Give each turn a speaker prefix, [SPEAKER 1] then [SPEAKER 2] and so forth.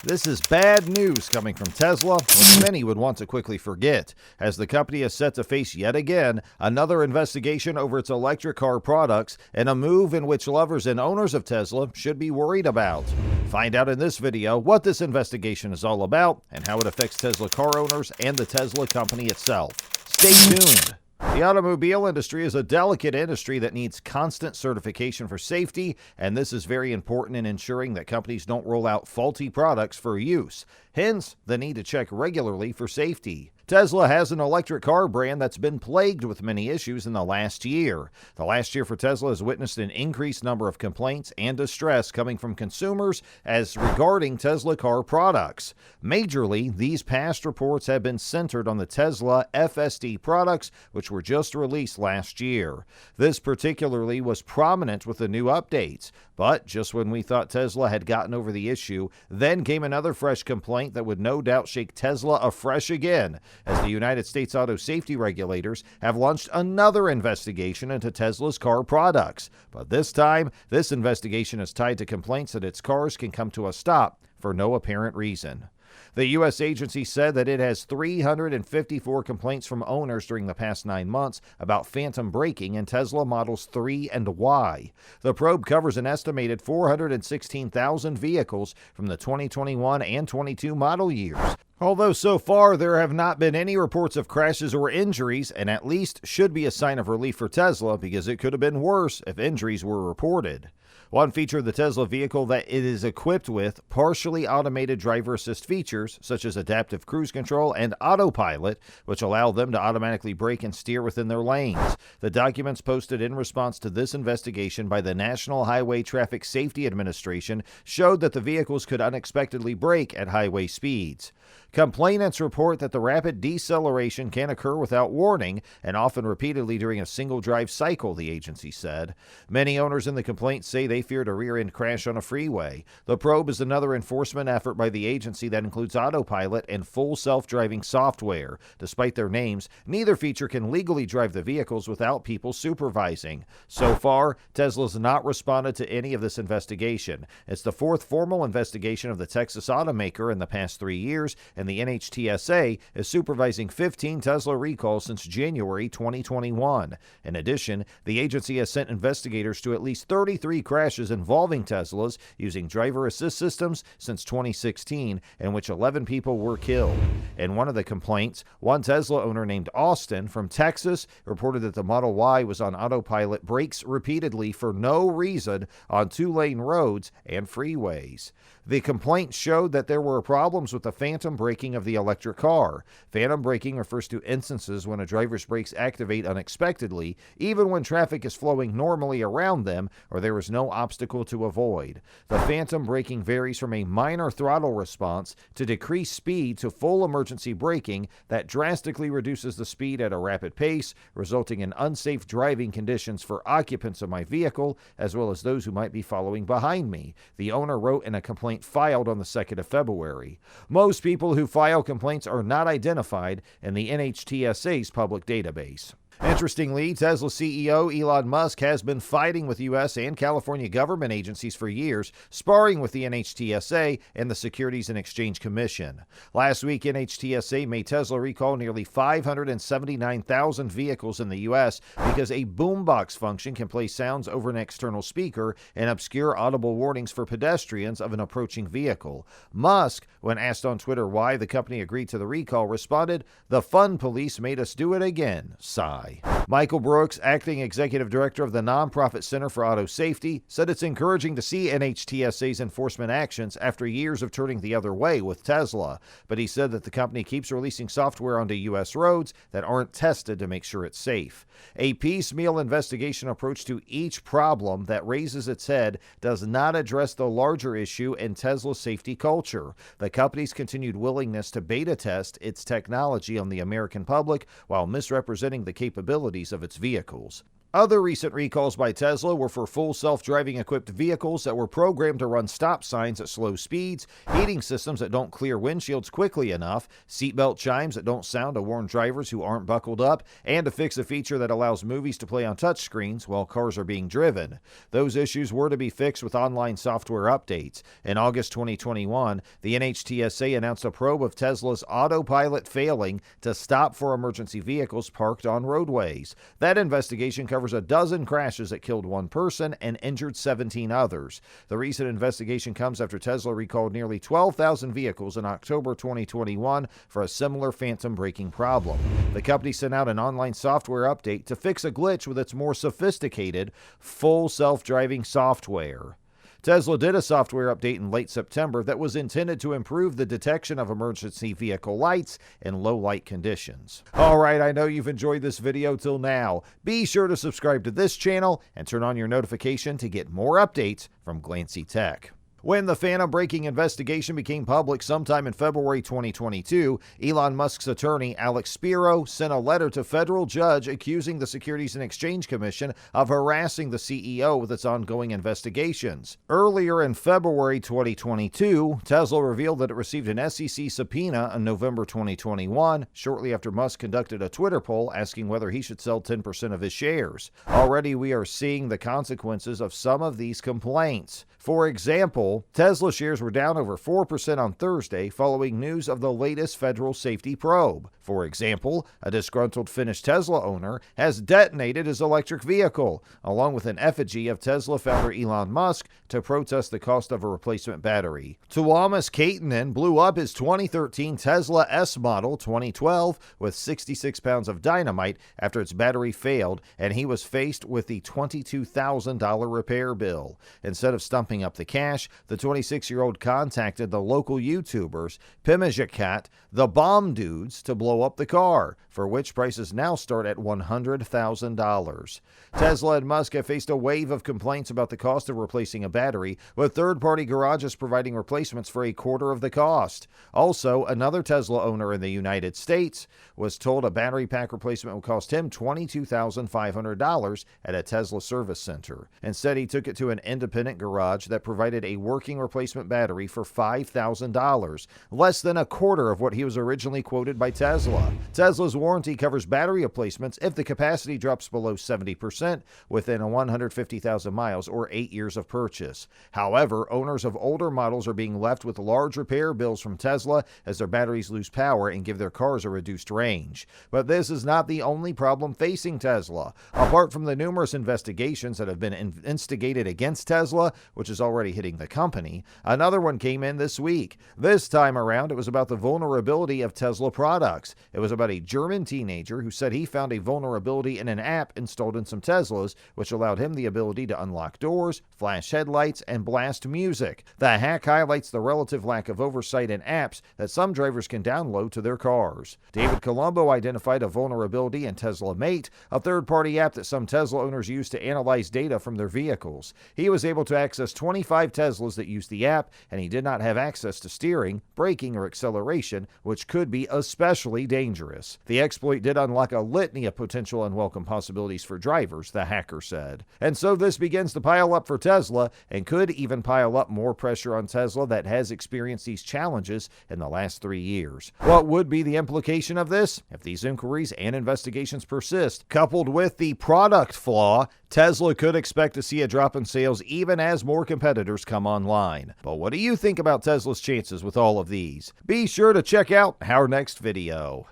[SPEAKER 1] This is bad news coming from Tesla, which many would want to quickly forget, as the company is set to face yet again another investigation over its electric car products and a move in which lovers and owners of Tesla should be worried about. Find out in this video what this investigation is all about and how it affects Tesla car owners and the Tesla company itself. Stay tuned. The automobile industry is a delicate industry that needs constant certification for safety, and this is very important in ensuring that companies don't roll out faulty products for use. Hence, the need to check regularly for safety. Tesla has an electric car brand that's been plagued with many issues in the last year. The last year for Tesla has witnessed an increased number of complaints and distress coming from consumers as regarding Tesla car products. Majorly, these past reports have been centered on the Tesla FSD products, which were just released last year. This particularly was prominent with the new updates. But just when we thought Tesla had gotten over the issue, then came another fresh complaint that would no doubt shake Tesla afresh again, as the United States auto safety regulators have launched another investigation into Tesla's car products. But this time, this investigation is tied to complaints that its cars can come to a stop for no apparent reason. The U.S. agency said that it has 354 complaints from owners during the past 9 months about phantom braking in Tesla Models 3 and Y. The probe covers an estimated 416,000 vehicles from the 2021 and 22 model years. Although so far there have not been any reports of crashes or injuries, and at least should be a sign of relief for Tesla because it could have been worse if injuries were reported. One feature of the Tesla vehicle that it is equipped with partially automated driver assist features such as adaptive cruise control and autopilot, which allow them to automatically brake and steer within their lanes. The documents posted in response to this investigation by the National Highway Traffic Safety Administration showed that the vehicles could unexpectedly brake at highway speeds. Complainants report that the rapid deceleration can occur without warning and often repeatedly during a single drive cycle, the agency said. Many owners in the complaint say they feared a rear-end crash on a freeway. The probe is another enforcement effort by the agency that includes autopilot and full self-driving software. Despite their names, neither feature can legally drive the vehicles without people supervising. So far, Tesla's not responded to any of this investigation. It's the fourth formal investigation of the Texas automaker in the past 3 years, and the NHTSA is supervising 15 Tesla recalls since January 2021. In addition, the agency has sent investigators to at least 33 crashes involving Teslas using driver assist systems since 2016, in which 11 people were killed. In one of the complaints, one Tesla owner named Austin from Texas reported that the Model Y was on autopilot brakes repeatedly for no reason on 2-lane roads and freeways. The complaint showed that there were problems with the phantom braking of the electric car. Phantom braking refers to instances when a driver's brakes activate unexpectedly, even when traffic is flowing normally around them or there is no obstacle to avoid. The phantom braking varies from a minor throttle response to decreased speed to full emergency braking that drastically reduces the speed at a rapid pace, resulting in unsafe driving conditions for occupants of my vehicle as well as those who might be following behind me, the owner wrote in a complaint filed on the 2nd of February. Most people who file complaints are not identified in the NHTSA's public database. Interestingly, Tesla CEO Elon Musk has been fighting with U.S. and California government agencies for years, sparring with the NHTSA and the Securities and Exchange Commission. Last week, NHTSA made Tesla recall nearly 579,000 vehicles in the U.S. because a boombox function can play sounds over an external speaker and obscure audible warnings for pedestrians of an approaching vehicle. Musk, when asked on Twitter why the company agreed to the recall, responded, "The fun police made us do it again. Sigh." Michael Brooks, acting executive director of the nonprofit Center for Auto Safety, said it's encouraging to see NHTSA's enforcement actions after years of turning the other way with Tesla. But he said that the company keeps releasing software onto U.S. roads that aren't tested to make sure it's safe. A piecemeal investigation approach to each problem that raises its head does not address the larger issue in Tesla's safety culture. The company's continued willingness to beta test its technology on the American public while misrepresenting the capabilities of its vehicles. Other recent recalls by Tesla were for full self-driving equipped vehicles that were programmed to run stop signs at slow speeds, heating systems that don't clear windshields quickly enough, seatbelt chimes that don't sound to warn drivers who aren't buckled up, and to fix a feature that allows movies to play on touchscreens while cars are being driven. Those issues were to be fixed with online software updates. In August 2021, the NHTSA announced a probe of Tesla's autopilot failing to stop for emergency vehicles parked on roadways. That investigation covers a dozen crashes that killed one person and injured 17 others. The recent investigation comes after Tesla recalled nearly 12,000 vehicles in October 2021 for a similar phantom braking problem. The company sent out an online software update to fix a glitch with its more sophisticated, full self-driving software. Tesla did a software update in late September that was intended to improve the detection of emergency vehicle lights in low light conditions. Alright, I know you've enjoyed this video till now. Be sure to subscribe to this channel and turn on your notification to get more updates from Glancy Tech. When the phantom braking investigation became public sometime in February 2022, Elon Musk's attorney, Alex Spiro, sent a letter to federal judge accusing the Securities and Exchange Commission of harassing the CEO with its ongoing investigations. Earlier in February 2022, Tesla revealed that it received an SEC subpoena in November 2021, shortly after Musk conducted a Twitter poll asking whether he should sell 10% of his shares. Already we are seeing the consequences of some of these complaints. For example, Tesla shares were down over 4% on Thursday following news of the latest federal safety probe. For example, a disgruntled Finnish Tesla owner has detonated his electric vehicle, along with an effigy of Tesla founder Elon Musk, to protest the cost of a replacement battery. Tuomas Kaitanen blew up his 2013 Tesla S model 2012 with 66 pounds of dynamite after its battery failed, and he was faced with the $22,000 repair bill. Instead of stumping up the cash, the 26-year-old contacted the local YouTubers, Pimijakat, the Bomb Dudes, to blow up the car, for which prices now start at $100,000. Tesla and Musk have faced a wave of complaints about the cost of replacing a battery, with third-party garages providing replacements for a quarter of the cost. Also, another Tesla owner in the United States was told a battery pack replacement would cost him $22,500 at a Tesla service center. Instead, he took it to an independent garage that provided a working replacement battery for $5,000, less than a quarter of what he was originally quoted by Tesla. Tesla's warranty covers battery replacements if the capacity drops below 70% within 150,000 miles or 8 years of purchase. However, owners of older models are being left with large repair bills from Tesla as their batteries lose power and give their cars a reduced range. But this is not the only problem facing Tesla. Apart from the numerous investigations that have been instigated against Tesla, which is already hitting the company, another one came in this week. This time around, it was about the vulnerability of Tesla products. It was about a German teenager who said he found a vulnerability in an app installed in some Teslas, which allowed him the ability to unlock doors, flash headlights, and blast music. The hack highlights the relative lack of oversight in apps that some drivers can download to their cars. David Colombo identified a vulnerability in Tesla Mate, a third-party app that some Tesla owners use to analyze data from their vehicles. He was able to access 25 Teslas that used the app, and he did not have access to steering, braking, or acceleration, which could be especially dangerous. The exploit did unlock a litany of potential unwelcome possibilities for drivers, the hacker said. And so this begins to pile up for Tesla, and could even pile up more pressure on Tesla that has experienced these challenges in the last 3 years. What would be the implication of this? If these inquiries and investigations persist, coupled with the product flaw, Tesla could expect to see a drop in sales even as more competitors come online. But what do you think about Tesla's chances with all of these? Be sure to check out our next video.